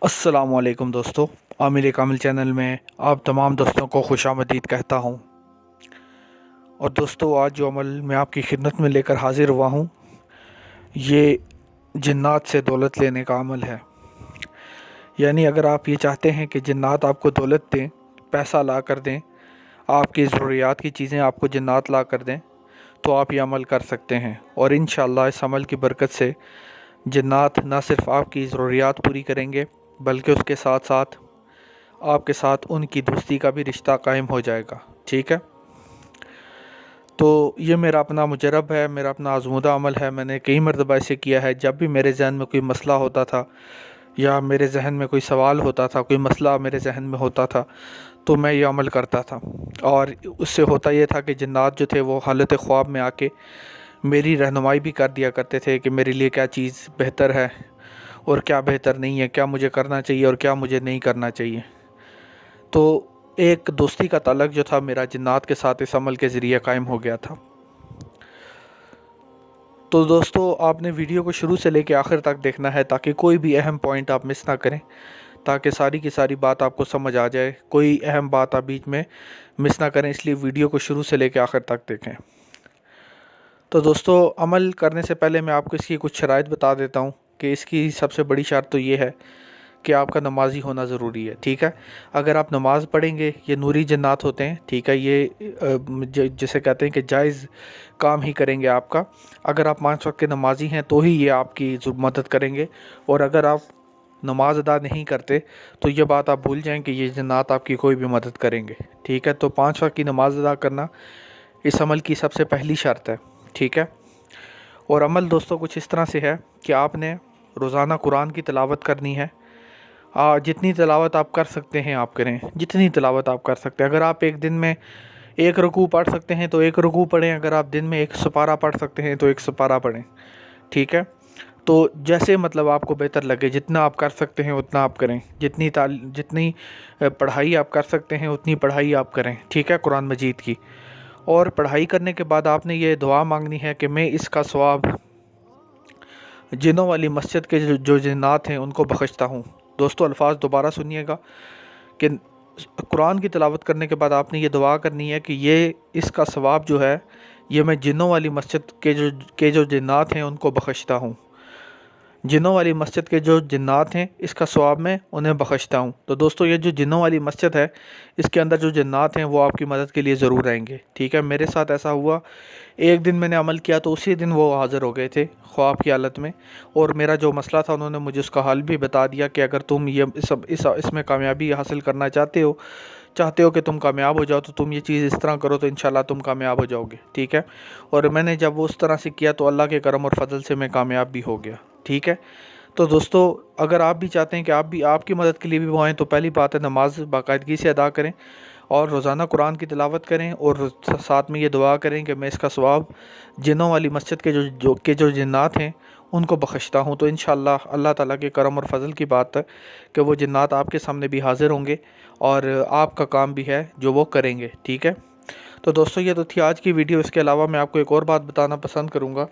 السلام علیکم دوستو، عامر کامل چینل میں آپ تمام دوستوں کو خوش آمدید کہتا ہوں۔ اور دوستو، آج جو عمل میں آپ کی خدمت میں لے کر حاضر ہوا ہوں، یہ جنات سے دولت لینے کا عمل ہے۔ یعنی اگر آپ یہ چاہتے ہیں کہ جنات آپ کو دولت دیں، پیسہ لا کر دیں، آپ کی ضروریات کی چیزیں آپ کو جنات لا کر دیں، تو آپ یہ عمل کر سکتے ہیں۔ اور انشاءاللہ اس عمل کی برکت سے جنات نہ صرف آپ کی ضروریات پوری کریں گے، بلکہ اس کے ساتھ ساتھ آپ کے ساتھ ان کی دوستی کا بھی رشتہ قائم ہو جائے گا۔ ٹھیک ہے؟ تو یہ میرا اپنا مجرب ہے، میرا اپنا آزمودہ عمل ہے۔ میں نے کئی مرتبہ اسے کیا ہے۔ جب بھی میرے ذہن میں کوئی مسئلہ ہوتا تھا یا میرے ذہن میں کوئی سوال ہوتا تھا، کوئی مسئلہ میرے ذہن میں ہوتا تھا، تو میں یہ عمل کرتا تھا۔ اور اس سے ہوتا یہ تھا کہ جنات جو تھے وہ حالت خواب میں آ کے میری رہنمائی بھی کر دیا کرتے تھے کہ میرے لیے کیا چیز بہتر ہے اور کیا بہتر نہیں ہے، کیا مجھے کرنا چاہیے اور کیا مجھے نہیں کرنا چاہیے۔ تو ایک دوستی کا تعلق جو تھا میرا جنات کے ساتھ اس عمل کے ذریعے قائم ہو گیا تھا۔ تو دوستو، آپ نے ویڈیو کو شروع سے لے کے آخر تک دیکھنا ہے تاکہ کوئی بھی اہم پوائنٹ آپ مس نہ کریں، تاکہ ساری کی ساری بات آپ کو سمجھ آ جائے، کوئی اہم بات آپ بیچ میں مس نہ کریں۔ اس لیے ویڈیو کو شروع سے لے کے آخر تک دیکھیں۔ تو دوستو، عمل کرنے سے پہلے میں آپ کو اس کی کچھ شرائط بتا دیتا ہوں کہ اس کی سب سے بڑی شرط تو یہ ہے کہ آپ کا نمازی ہونا ضروری ہے۔ ٹھیک ہے؟ اگر آپ نماز پڑھیں گے، یہ نوری جنات ہوتے ہیں۔ ٹھیک ہے؟ یہ جسے کہتے ہیں کہ جائز کام ہی کریں گے آپ کا۔ اگر آپ 5 وقت کے نمازی ہیں تو ہی یہ آپ کی مدد کریں گے، اور اگر آپ نماز ادا نہیں کرتے تو یہ بات آپ بھول جائیں کہ یہ جنات آپ کی کوئی بھی مدد کریں گے۔ ٹھیک ہے؟ تو 5 وقت کی نماز ادا کرنا اس عمل کی سب سے پہلی شرط ہے۔ ٹھیک ہے؟ اور عمل دوستو کچھ اس طرح سے ہے کہ آپ نے روزانہ قرآن کی تلاوت کرنی ہے۔ جتنی تلاوت آپ کر سکتے ہیں آپ کریں، جتنی تلاوت آپ کر سکتے ہیں۔ اگر آپ ایک دن میں 1 رکوع پڑھ سکتے ہیں تو 1 رکوع پڑھیں، اگر آپ دن میں 1 سپارہ پڑھ سکتے ہیں تو 1 سپارہ پڑھیں۔ ٹھیک ہے؟ تو جیسے مطلب آپ کو بہتر لگے، جتنا آپ کر سکتے ہیں اتنا آپ کریں، جتنی پڑھائی آپ کر سکتے ہیں اتنی پڑھائی آپ کریں۔ ٹھیک ہے؟ قرآن مجید کی۔ اور پڑھائی کرنے کے بعد آپ نے یہ دعا مانگنی ہے کہ میں اس کا ثواب جنوں والی مسجد کے جو جنات ہیں ان کو بخشتا ہوں۔ دوستو، الفاظ دوبارہ سنیے گا کہ قرآن کی تلاوت کرنے کے بعد آپ نے یہ دعا کرنی ہے کہ اس کا ثواب جو ہے یہ میں جنوں والی مسجد کے جو جنات ہیں ان کو بخشتا ہوں۔ جنوں والی مسجد کے جو جنات ہیں اس کا ثواب میں انہیں بخشتا ہوں۔ تو دوستو، یہ جو جنوں والی مسجد ہے اس کے اندر جو جنات ہیں وہ آپ کی مدد کے لیے ضرور رہیں گے۔ ٹھیک ہے؟ میرے ساتھ ایسا ہوا، ایک دن میں نے عمل کیا تو اسی دن وہ حاضر ہو گئے تھے خواب کی حالت میں، اور میرا جو مسئلہ تھا انہوں نے مجھے اس کا حل بھی بتا دیا کہ اگر تم اس میں کامیابی حاصل کرنا چاہتے ہو کہ تم کامیاب ہو جاؤ تو تم یہ چیز اس طرح کرو تو انشاءاللہ تم کامیاب ہو جاؤ گے۔ ٹھیک ہے؟ اور میں نے جب وہ اس طرح سے کیا تو اللہ کے کرم اور فضل سے میں کامیاب بھی ہو گیا۔ ٹھیک ہے؟ تو دوستو، اگر آپ بھی چاہتے ہیں کہ آپ کی مدد کے لیے بھی وہ آئیں تو پہلی بات ہے نماز باقاعدگی سے ادا کریں، اور روزانہ قرآن کی تلاوت کریں، اور ساتھ میں یہ دعا کریں کہ میں اس کا ثواب جنوں والی مسجد کے جو جنات ہیں ان کو بخشتا ہوں۔ تو انشاءاللہ اللہ تعالیٰ کے کرم اور فضل کی بات ہے کہ وہ جنات آپ کے سامنے بھی حاضر ہوں گے اور آپ کا کام بھی ہے جو وہ کریں گے۔ ٹھیک ہے؟ تو دوستو، یہ تو تھی آج کی ویڈیو۔ اس کے علاوہ میں آپ کو ایک اور بات بتانا پسند کروں گا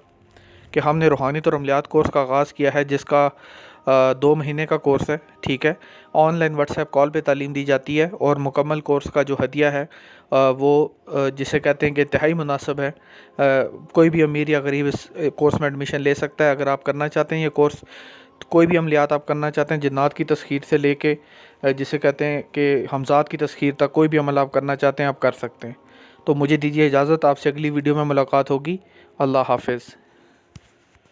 کہ ہم نے روحانیت اور عملیات کورس کا آغاز کیا ہے، جس کا 2 مہینے کا کورس ہے۔ ٹھیک ہے؟ On line what's app call پہ تعلیم دی جاتی ہے، اور مکمل کورس کا جو ہدیہ ہے وہ جسے کہتے ہیں کہ انتہائی مناسب ہے۔ کوئی بھی امیر یا غریب اس کورس میں ایڈمیشن لے سکتا ہے۔ اگر آپ کرنا چاہتے ہیں یہ کورس، کوئی بھی عملیات آپ کرنا چاہتے ہیں، جنات کی تسخیر سے لے کے جسے کہتے ہیں کہ حمزات کی تسخیر تک، کوئی بھی عمل آپ کرنا چاہتے ہیں آپ کر سکتے ہیں۔ تو مجھے دیجیے اجازت، آپ سے اگلی ویڈیو میں ملاقات ہوگی۔ اللہ حافظ۔